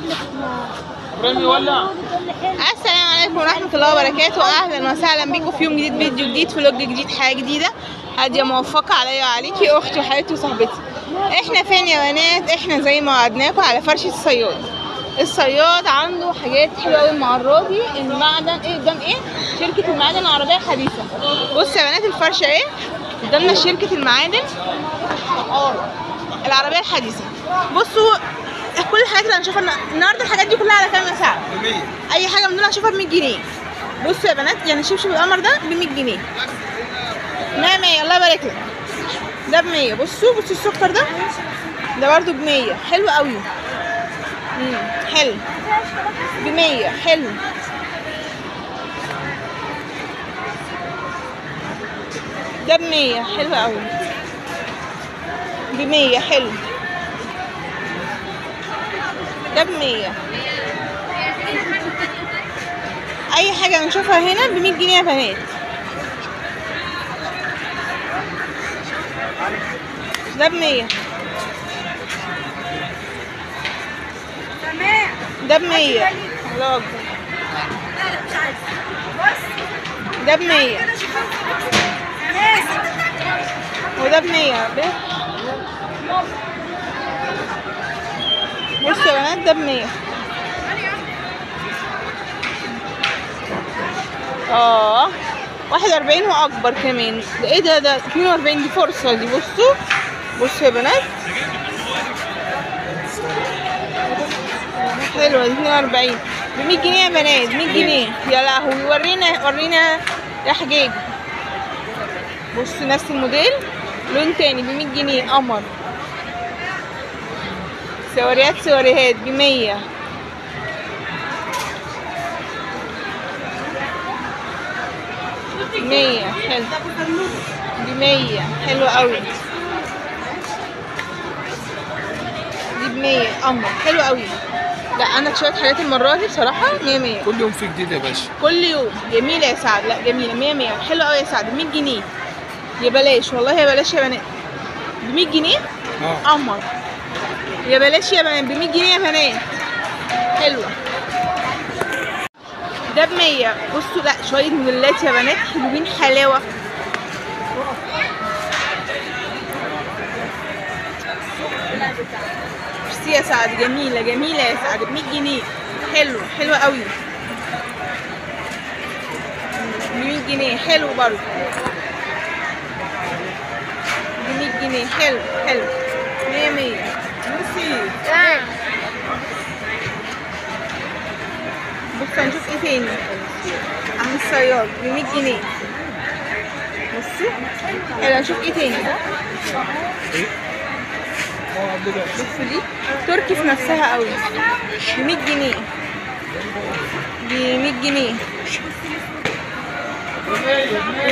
السلام عليكم ورحمة الله وبركاته. أهلا وسهلا بيكم في يوم جديد، فيديو جديد، فلوج جديد، حاجة جديدة. هادية موفقة عليا وعليكي، أختي وحبيبتي وصاحبتي. احنا فين يا بنات؟ احنا زي ما وعدناكم على فرشة الصياد. الصياد عنده حاجات حلوة أوي المرة دي. المعدن ايه قدام ايه؟ شركة المعادن العربية الحديثة. بصوا يا بنات الفرشة ايه؟ قدامنا شركة المعادن العربية الحديثة. بصوا كل الحاجات اللي هنشوفها النهارده، الحاجات دي كلها على كام يا سعد؟ ب 100. اي حاجه من دول هنشوفها ب 100 جنيه. بصوا يا بنات، يعني شبشب القمر ده ب 100 جنيه. 100 الله يبارك لك. ده ب 100. بصوا السكر ده برده ب 100. حلو قوي. حلو ب 100. حلو. ده ب 100. حلو قوي. ب 100. حلو. ده ب 100. اي حاجه نشوفها هنا ب 100 جنيه يا بنات. ده ب 100. ده ب 100. الله اكبر. ده ب 100. وده ب 100. بصوا يا بنات ده ب 100. 41 واكبر كمان. ده ايه ده 42. دي فرصه دي. بصوا يا بنات حلوه دي. 42 ب 100 جنيه يا بنات. 100 جنيه يا لهوي. ورينا يا حجاج. بصوا نفس الموديل لون تاني ب 100 جنيه. قمر. سواريهات ب 100. حلو. ب 100. حلو قوي. دي ب 100. قمر. حلو قوي. لا عندك شويه حاجات المره دي بصراحه 100. كل يوم في جديد يا باشا. كل يوم. جميله يا سعد. لا جميله 100. حلو قوي يا سعد. 100 جنيه يا بلاش والله. يا بلاش يا بنات. ب 100 جنيه. قمر. يا بلاش يا بنات. ب 100 جنيه يا بنات. حلوه. ده ب 100. بصوا لا شويه موديلات يا بنات حلوين حلاوه. ميرسي يا سعد. جميله يا سعد. ب 100 جنيه. حلوه قوي. ب 100 جنيه. حلو برضه. ب 100 جنيه. حلو 100. ميرسي. بصوا هنشوف ايه تاني. عم الصياد ب 100 جنيه. بصوا حلو. هنشوف ايه تاني. بصوا دي تركي في نفسها قوي. ب 100 جنيه. ب 100 جنيه. ب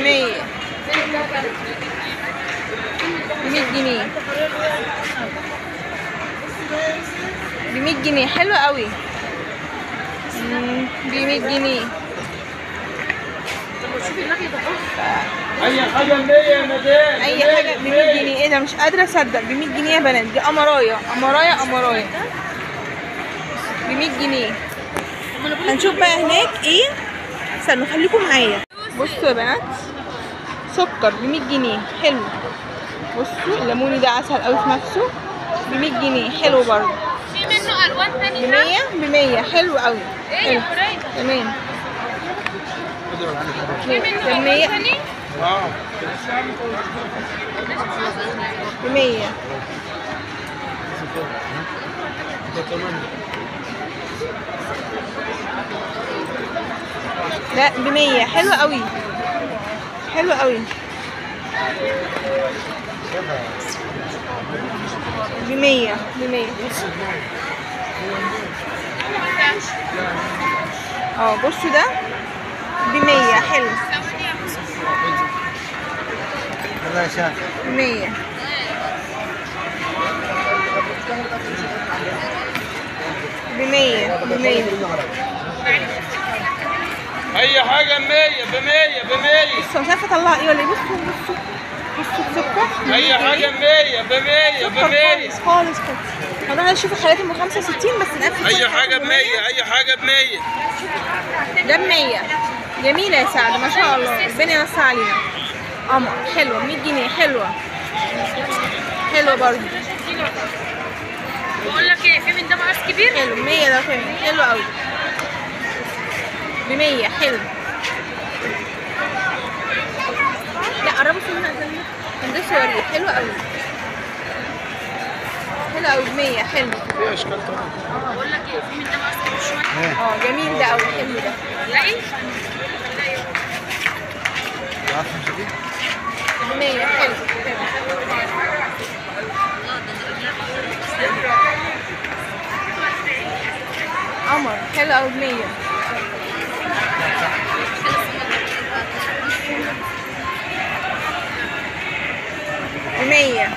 100. ب 100 جنيه. ب 100 جنيه. حلوة قوي. ب 100 جنيه. اي حاجه ب 100 يا مدام. اي حاجه ب 100 جنيه. ايه ده مش قادره اصدق. ب 100 جنيه يا بنات. دي قمرايه ب 100 جنيه. هنشوف بقى هناك ايه. استنوا خليكم معايا. بصوا يا بنات سكر ب 100 جنيه. حلو. بصوا الليموني ده عسل قوي في نفسه. ب 100 جنيه. حلو برضه. في منه الوان ثانيه ب 100. حلو قوي. حلو. تمام. في منه الوان ثانيه. ب 100. لا ب 100. حلو قوي. ب 100. بصوا ده ب 100. حلو. ب 100. ب 100. اي حاجه ب 100. بصوا مش عارفه اطلعها ايه ولا ايه. بصوا السكر. اي حاجه ب 100. خالص كده. هنروح نشوف الحاجات ام 65 بس نقفل اي حاجه ب 100، اي حاجه ب 100. ده ب 100. جميله يا سعد ما شاء الله، ربنا يوسع علينا. قمر حلوه 100 جنيه، حلوه حلوه برضه. بقول لك ايه، في من ده مقاس كبير؟ حلو 100 ده كمان حلو قوي ب 100. حلو. لا قربوا سنة ده سوري. حلو قوي حلو قوي ب 100. حلو. في اشكال طبعا. بقول لك ايه، في من ده مقاس كبير شويه؟ جميل ده قوي. حلو ده. لاقي؟ ب 100. حلو قمر حلو قوي ب 100. ب 100.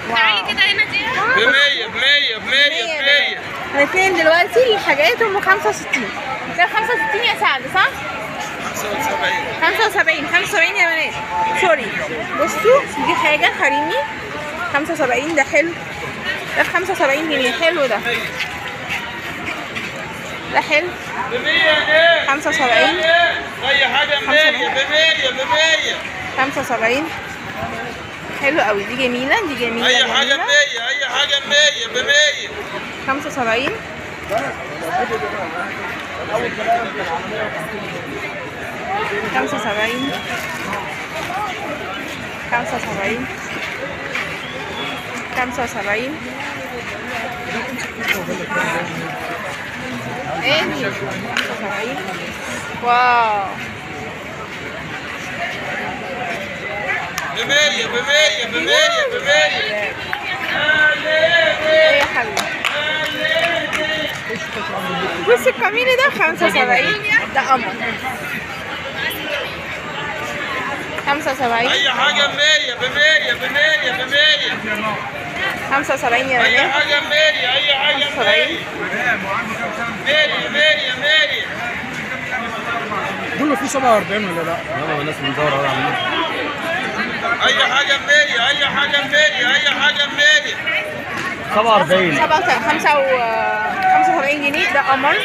تعالي كده هنا دي. ب 100 ب 100 ب 100 ب 100. هنتكلم دلوقتي الحاجات ام 65. ده 65 يا سعد صح؟ 75 75 يا بنات. سوري. بصوا دي حاجة حريمي 75. ده حلو. ده ب 75 جنيه. حلو ده. ده حلو ب 100 75. اي حاجه ب 100 ب 100 ب 100. 75 حلو قوي. دي جميلة. دي جميلة. اي حاجه ب 100، اي حاجه ب 100 ب 100. 75. 75 75 75. ايه دي؟ 75. واو ب 100 ب 100 ب 100 ب 100. ايه يا حبيبي؟ بصي الكاميري ده 75. ده قمر 75. اي حاجه ب 100 ب 100 ب 100 ب 100. 75 يا اي بنات. حاجه ب 100، اي حاجه ب 100. 100 100 100. دول في 47 ولا لا؟ يلا الناس بندور على اي حاجه ب 100، اي حاجه ب 100، اي حاجه ب 100. 47. 75 جنيه. ده قمر